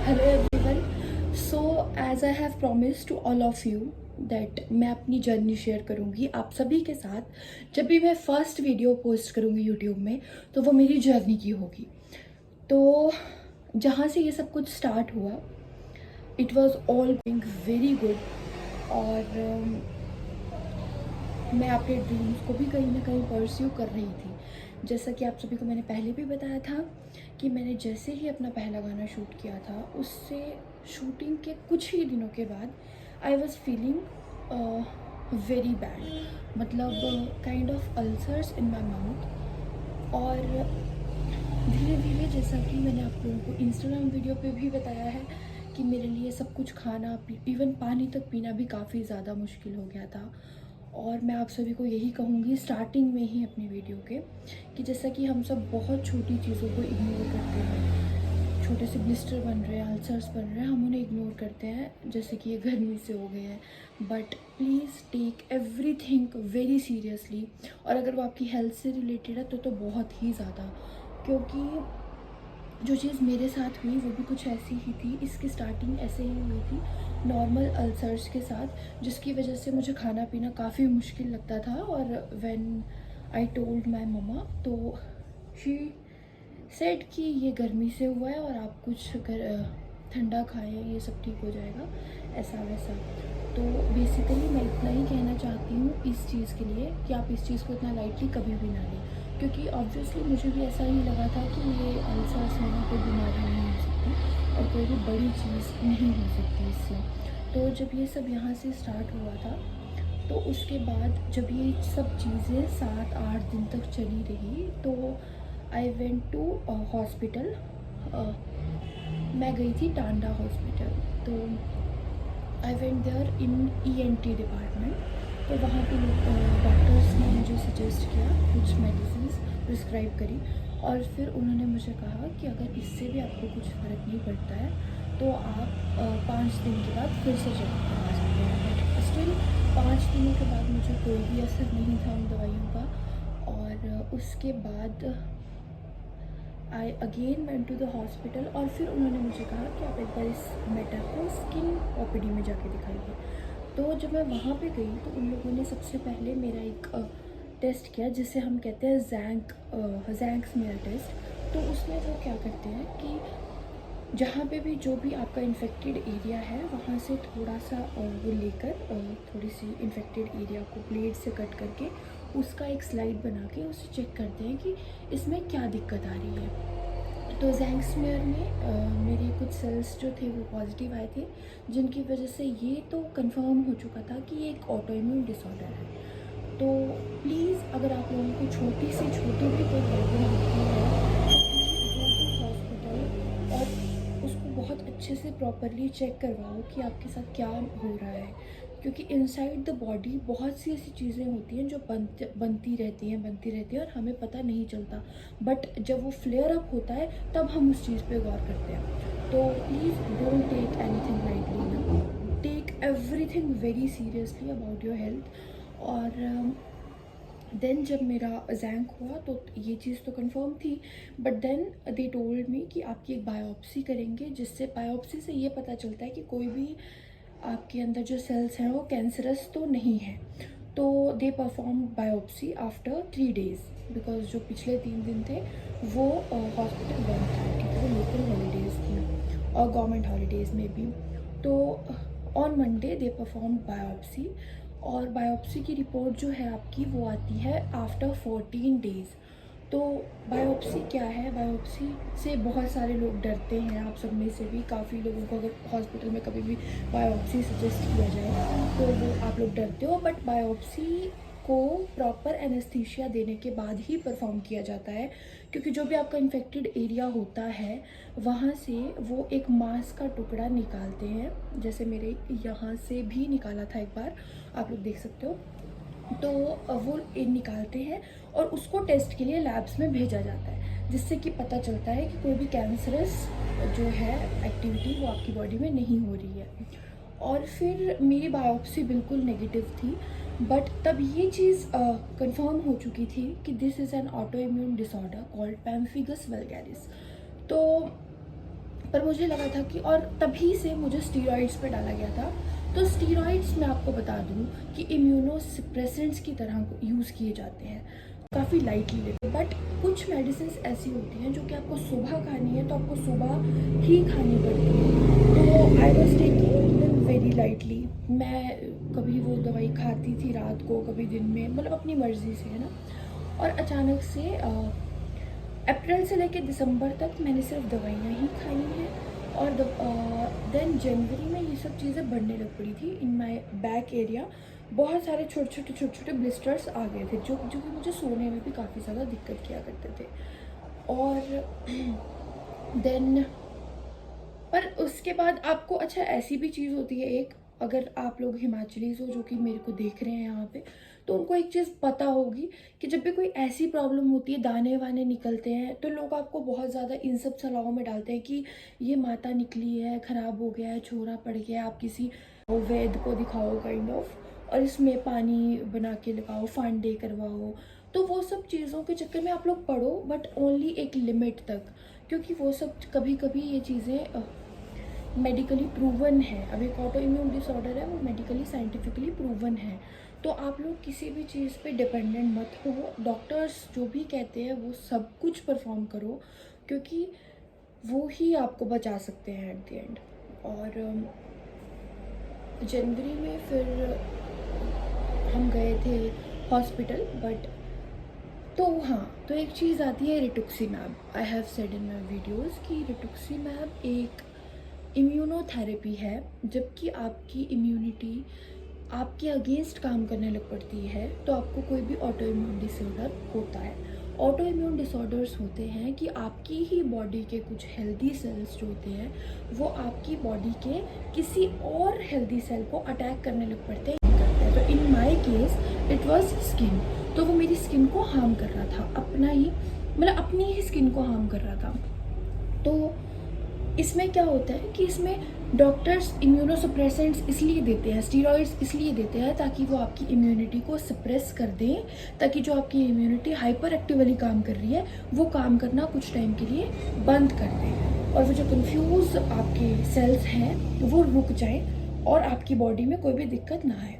Hello everyone. So as I have promise to all of you that मैं अपनी journey share करूँगी आप सभी के साथ। जब भी मैं फर्स्ट वीडियो पोस्ट करूँगी यूट्यूब में तो वो मेरी जर्नी की होगी। तो जहाँ से ये सब कुछ स्टार्ट हुआ, it was all going very good. और मैं अपने ड्रीम्स को भी कहीं ना कहीं परस्यू कर रही थी। जैसा कि आप सभी को मैंने पहले भी बताया था कि मैंने जैसे ही अपना पहला गाना शूट किया था, उससे शूटिंग के कुछ ही दिनों के बाद I was feeling very bad, मतलब kind of ulcers in my mouth. और धीरे धीरे, जैसा कि मैंने आप लोगों को इंस्टाग्राम वीडियो पे भी बताया है कि मेरे लिए सब कुछ खाना इवन पानी तक पीना भी काफ़ी ज़्यादा मुश्किल हो गया था। और मैं आप सभी को यही कहूँगी स्टार्टिंग में ही अपनी वीडियो के, कि जैसा कि हम सब बहुत छोटी चीज़ों को इग्नोर करते हैं, छोटे से ब्लिस्टर बन रहे हैं, अल्सर्स बन रहे हैं, हम उन्हें इग्नोर करते हैं जैसे कि ये गर्मी से हो गए हैं। But please take everything very seriously. और अगर वो आपकी हेल्थ से रिलेटेड है तो बहुत ही ज़्यादा, क्योंकि जो चीज़ मेरे साथ हुई वो भी कुछ ऐसी ही थी। इसकी स्टार्टिंग ऐसे ही हुई थी, नॉर्मल अल्सर्स के साथ, जिसकी वजह से मुझे खाना पीना काफ़ी मुश्किल लगता था। और व्हेन आई टोल्ड माय मम्मा, तो शी सेड कि ये गर्मी से हुआ है और आप कुछ ठंडा खाएं, ये सब ठीक हो जाएगा, ऐसा वैसा। तो बेसिकली मैं इतना ही कहना चाहती हूँ इस चीज़ के लिए कि आप इस चीज़ को इतना लाइटली कभी भी ना लें, क्योंकि ऑब्वियसली मुझे भी ऐसा ही लगा था कि ये अल्सर्स होना कोई बीमारी नहीं हो सकती और कोई भी बड़ी चीज़ नहीं हो सकती इससे। तो जब ये सब यहाँ से स्टार्ट हुआ था, तो उसके बाद जब ये सब चीज़ें 7-8 दिन तक चली रही, तो आई वेंट टू हॉस्पिटल। मैं गई थी टांडा हॉस्पिटल। तो I went there in ENT department. तो वहाँ पे डॉक्टर्स ने मुझे सजेस्ट किया, कुछ मेडिसिन प्रिस्क्राइब करी, और फिर उन्होंने मुझे कहा कि अगर इससे भी आपको कुछ फ़र्क नहीं पड़ता है तो आप 5 दिन के बाद फिर से चेकअप करवा सकते हैं। बट स्टिल 5 दिनों के बाद मुझे कोई भी असर नहीं था उन दवाइयों का। और उसके बाद I again went to the hospital, और फिर उन्होंने मुझे कहा कि आप एक बार इस मैटर को स्किन OPD में जाके दिखाइए। तो जब मैं वहाँ पे गई तो उन लोगों ने सबसे पहले मेरा एक टेस्ट किया, जिसे हम कहते हैं जैंक स्मीयर टेस्ट। तो उसमें वो क्या करते हैं कि जहाँ पे भी जो भी आपका इन्फेक्टेड एरिया है, वहाँ से थोड़ा सा वो लेकर थोड़ी सी इन्फेक्टेड एरिया को ब्लेड से कट करके उसका एक स्लाइड बना के उसे चेक करते हैं कि इसमें क्या दिक्कत आ रही है। तो जैंक स्मीयर में मेरे कुछ सेल्स जो थे वो पॉजिटिव आए थे, जिनकी वजह से ये तो कंफर्म हो चुका था कि ये एक ऑटो इम्यून डिसऑर्डर है। तो प्लीज़, अगर आप लोगों को छोटी से छोटी भी कोई प्रॉब्लम होती है तो प्लीज़ गो टू हॉस्पिटल और उसको बहुत अच्छे से प्रॉपरली चेक करवाओ कि आपके साथ क्या हो रहा है। क्योंकि इनसाइड द बॉडी बहुत सी ऐसी चीज़ें होती हैं जो बनती रहती हैं और हमें पता नहीं चलता। बट जब वो फ्लेयर अप होता है तब हम उस चीज़ पे गौर करते हैं। तो please don't take anything lightly ना, take everything very seriously about your health. और देन जब मेरा जैंक हुआ तो ये चीज़ तो कंफर्म थी, but then they told me कि आपकी एक बायोप्सी करेंगे, जिससे बायोप्सी से ये पता चलता है कि कोई भी आपके अंदर जो सेल्स हैं वो कैंसरस तो नहीं है। तो they perform biopsy after 3 days, because जो पिछले 3 दिन थे वो हॉस्पिटल बंद था क्योंकि वो लोकल हॉलीडेज़ थी और गवर्नमेंट हॉलीडेज़ में भी। तो on Monday they perform biopsy, और बायोप्सी की रिपोर्ट जो है आपकी वो आती है आफ्टर 14 डेज़। तो बायोप्सी क्या है? बायोप्सी से बहुत सारे लोग डरते हैं, आप सब में से भी काफ़ी लोगों को अगर हॉस्पिटल में कभी भी बायोप्सी सजेस्ट किया जाए तो वो आप लोग डरते हो। बट बायोप्सी को प्रॉपर एनेस्थीसिया देने के बाद ही परफॉर्म किया जाता है, क्योंकि जो भी आपका इन्फेक्टेड एरिया होता है वहाँ से वो एक मांस का टुकड़ा निकालते हैं, जैसे मेरे यहाँ से भी निकाला था एक बार, आप लोग देख सकते हो। तो वो निकालते हैं और उसको टेस्ट के लिए लैब्स में भेजा जाता है, जिससे कि पता चलता है कि कोई भी कैंसरस जो है एक्टिविटी वो आपकी बॉडी में नहीं हो रही है। और फिर मेरी बायोप्सी बिल्कुल नेगेटिव थी, बट तब ये चीज़ कंफर्म हो चुकी थी कि this is an auto immune disorder called पैम्फिगस vulgaris. तो पर मुझे लगा था कि, और तभी से मुझे स्टीरॉइड्स पे डाला गया था। तो स्टीरॉइड्स मैं आपको बता दूं कि इम्यूनो सप्रेसेंट्स की तरह यूज़ किए जाते हैं, काफ़ी लाइटली लेते हैं। बट कुछ मेडिसिन ऐसी होती हैं जो कि आपको सुबह खानी है तो आपको सुबह ही खानी पड़ती है। तो I was taking them very lightly. मैं कभी वो दवाई खाती थी रात को, कभी दिन में, मतलब अपनी मर्ज़ी से, है ना। और अचानक से अप्रैल से लेकर दिसंबर तक मैंने सिर्फ दवाइयाँ ही खाई हैं। और देन जनवरी में ये सब चीज़ें बढ़ने लग पड़ी थी। इन माय बैक एरिया बहुत सारे छोटे छोटे ब्लिस्टर्स आ गए थे, जो कि मुझे सोने में भी काफ़ी ज़्यादा दिक्कत किया करते थे। और देन पर उसके बाद आपको, अच्छा ऐसी भी चीज़ होती है एक, अगर आप लोग हिमाचलीज हो जो कि मेरे को देख रहे हैं यहाँ पे, तो उनको एक चीज़ पता होगी कि जब भी कोई ऐसी प्रॉब्लम होती है, दाने वाने निकलते हैं, तो लोग आपको बहुत ज़्यादा इन सब सलाहों में डालते हैं कि ये माता निकली है, ख़राब हो गया है, छोरा पड़ गया है, आप किसी वैद्य को दिखाओ काइंड ऑफ, और इसमें पानी बना के लगाओ, फांडे करवाओ। तो वो सब चीज़ों के चक्कर में आप लोग पढ़ो, बट ओनली एक लिमिट तक, क्योंकि वो सब कभी कभी ये चीज़ें मेडिकली प्रूवन है। अब एक ऑटो इम्यून डिसऑर्डर है, वो मेडिकली साइंटिफिकली प्रूवन है। तो आप लोग किसी भी चीज़ पे डिपेंडेंट मत हो, डॉक्टर्स जो भी कहते हैं वो सब कुछ परफॉर्म करो, क्योंकि वो ही आपको बचा सकते हैं एट द एंड। और जनवरी में फिर हम गए थे हॉस्पिटल, बट तो हाँ, तो एक चीज़ आती है rituximab. I have said in my videos कि रिटुक्सीमैब एक इम्यूनोथेरेपी है। जबकि आपकी इम्यूनिटी आपके अगेंस्ट काम करने लग पड़ती है, तो आपको कोई भी ऑटो इम्यून डिसऑर्डर होता है। ऑटो इम्यून डिसऑर्डर्स होते हैं कि आपकी ही बॉडी के कुछ हेल्दी सेल्स जो होते हैं वो आपकी बॉडी के किसी और हेल्दी सेल को अटैक करने लग पड़ते हैं। तो in my case it was skin, तो वो मेरी स्किन को हार्म कर रहा था, अपना ही, मतलब अपनी ही स्किन को हार्म कर रहा था। तो इसमें क्या होता है कि इसमें डॉक्टर्स इम्यूनोसप्रेसेंट्स इसलिए देते हैं, स्टीरॉइड्स इसलिए देते हैं ताकि वो आपकी इम्यूनिटी को सप्रेस कर दें, ताकि जो आपकी इम्यूनिटी हाइपर एक्टिवली काम कर रही है वो काम करना कुछ टाइम के लिए बंद कर दें, और वो जो कंफ्यूज आपके सेल्स हैं वो रुक जाएं और आपकी बॉडी में कोई भी दिक्कत ना आए।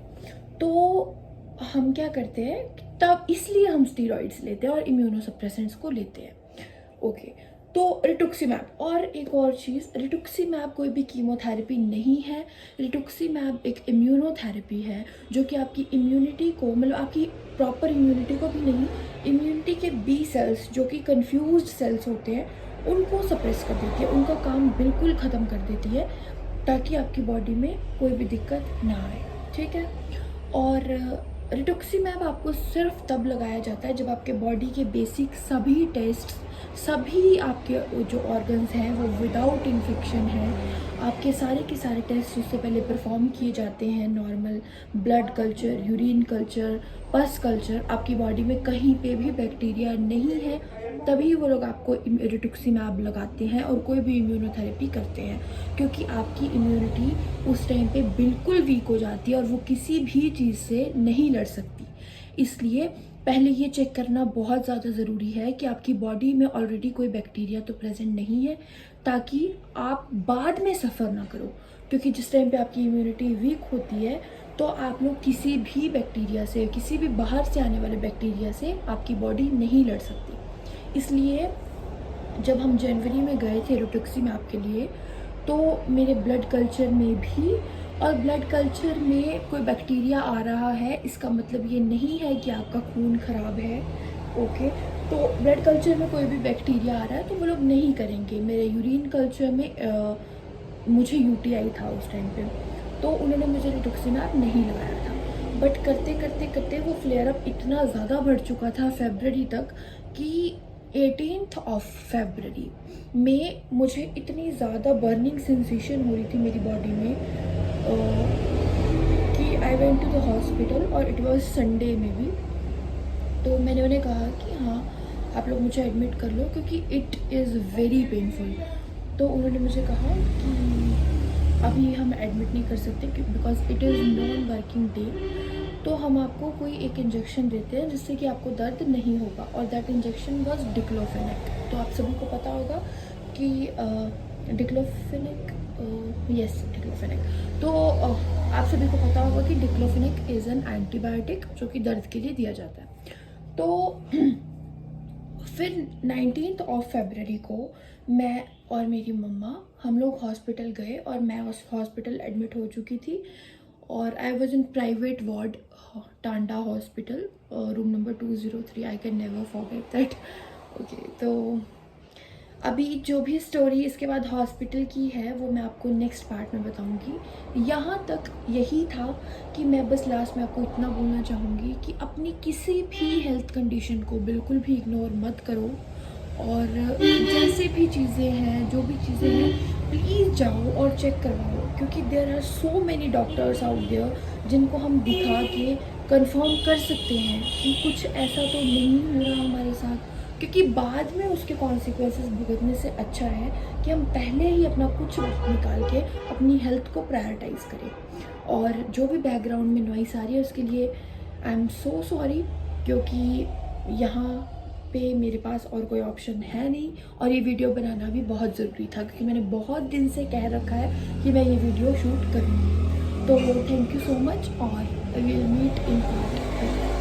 तो हम क्या करते हैं, तब इसलिए हम स्टीरॉइड्स लेते हैं और इम्यूनोसप्रेसेंट्स को लेते हैं। ओके, तो रिटुक्सीमैब। और एक और चीज़, रिटुक्सीमैब कोई भी कीमोथेरेपी नहीं है। रिटुक्सीमैब एक इम्यूनोथेरेपी है जो कि आपकी इम्यूनिटी को, मतलब आपकी प्रॉपर इम्यूनिटी को भी नहीं, इम्यूनिटी के बी सेल्स जो कि कन्फ्यूज्ड सेल्स होते हैं उनको सप्रेस कर देती है, उनका काम बिल्कुल ख़त्म कर देती है, ताकि आपकी बॉडी में कोई भी दिक्कत ना आए। ठीक है। और रिटुक्सीमैब आपको सिर्फ तब लगाया जाता है जब आपके बॉडी के बेसिक सभी टेस्ट, सभी आपके जो ऑर्गन्स हैं वो विदाउट इन्फेक्शन है, आपके सारे के सारे टेस्ट उससे पहले परफॉर्म किए जाते हैं। Normal blood culture, urine culture, पस कल्चर, आपकी बॉडी में कहीं पे भी बैक्टीरिया नहीं है, तभी वो लोग आपको रिटुक्सीमैब लगाते हैं और कोई भी इम्यूनोथेरेपी करते हैं, क्योंकि आपकी इम्यूनिटी उस टाइम पे बिल्कुल वीक हो जाती है और वो किसी भी चीज़ से नहीं लड़ सकती। इसलिए पहले ये चेक करना बहुत ज़्यादा ज़रूरी है कि आपकी बॉडी में ऑलरेडी कोई बैक्टीरिया तो प्रेजेंट नहीं है, ताकि आप बाद में सफ़र ना करो, क्योंकि जिस टाइम पे आपकी इम्यूनिटी वीक होती है तो आप लोग किसी भी बैक्टीरिया से, किसी भी बाहर से आने वाले बैक्टीरिया से आपकी बॉडी नहीं लड़ सकती। इसलिए जब हम जनवरी में गए थे रिटुक्सीमैब के लिए, तो मेरे ब्लड कल्चर में भी, और ब्लड कल्चर में कोई बैक्टीरिया आ रहा है इसका मतलब ये नहीं है कि आपका खून ख़राब है। ओके, तो ब्लड कल्चर में कोई भी बैक्टीरिया आ रहा है तो वो लोग नहीं करेंगे। मेरे यूरिन कल्चर में मुझे यूटीआई था उस टाइम पे, तो उन्होंने मुझे रिटुक्सीमैब नहीं लगाया था। बट करते करते करते वो फ्लेयर अप इतना ज़्यादा बढ़ चुका था फरवरी तक कि 18th ऑफ फरवरी में मुझे इतनी ज़्यादा बर्निंग सेंसेशन हो रही थी मेरी बॉडी में कि I went to the hospital, और इट वाज संडे में भी। तो मैंने उन्हें कहा कि हाँ आप लोग मुझे एडमिट कर लो क्योंकि इट इज़ वेरी पेनफुल। तो उन्होंने मुझे कहा कि अभी हम एडमिट नहीं कर सकते because it is non working day, तो हम आपको कोई एक इंजेक्शन देते हैं जिससे कि आपको दर्द नहीं होगा, और दैट इंजेक्शन वाज डिक्लोफेनेक। तो आप सभी को पता होगा कि डिक्लोफेनेक, यस डिक्लोफेनेक। तो आप सभी को पता होगा कि डिक्लोफेनेक इज़ एन एंटीबायोटिक जो कि दर्द के लिए दिया जाता है। तो फिर 19 ऑफ फरवरी को मैं और मेरी मम्मा हम लोग हॉस्पिटल गए और मैं उस हॉस्पिटल एडमिट हो चुकी थी और I was in private ward, Tanda hospital, room number 203। I can never forget that. Okay, तो अभी जो भी स्टोरी इसके बाद हॉस्पिटल की है वो मैं आपको नेक्स्ट पार्ट में बताऊंगी। यहाँ तक यही था कि मैं बस लास्ट में आपको इतना बोलना चाहूँगी कि अपनी किसी भी हेल्थ कंडीशन को बिल्कुल भी इग्नोर मत करो और जैसे भी चीज़ें हैं, जो भी चीज़ें हैं, प्लीज़ जाओ और चेक करवाओ, क्योंकि there are so many doctors out there जिनको हम दिखा के कंफर्म कर सकते हैं कि कुछ ऐसा तो नहीं हो रहा हमारे साथ, क्योंकि बाद में उसके कॉन्सिक्वेंसेस भुगतने से अच्छा है कि हम पहले ही अपना कुछ वक्त निकाल के अपनी हेल्थ को प्रायोरिटाइज़ करें। और जो भी बैकग्राउंड में नॉइस आ रही है उसके लिए आई एम सो सॉरी, क्योंकि यहाँ पे मेरे पास और कोई ऑप्शन है नहीं और ये वीडियो बनाना भी बहुत ज़रूरी था क्योंकि मैंने बहुत दिन से कह रखा है कि मैं ये वीडियो शूट करूँगी। तो थैंक यू सो मच और I will meet in part.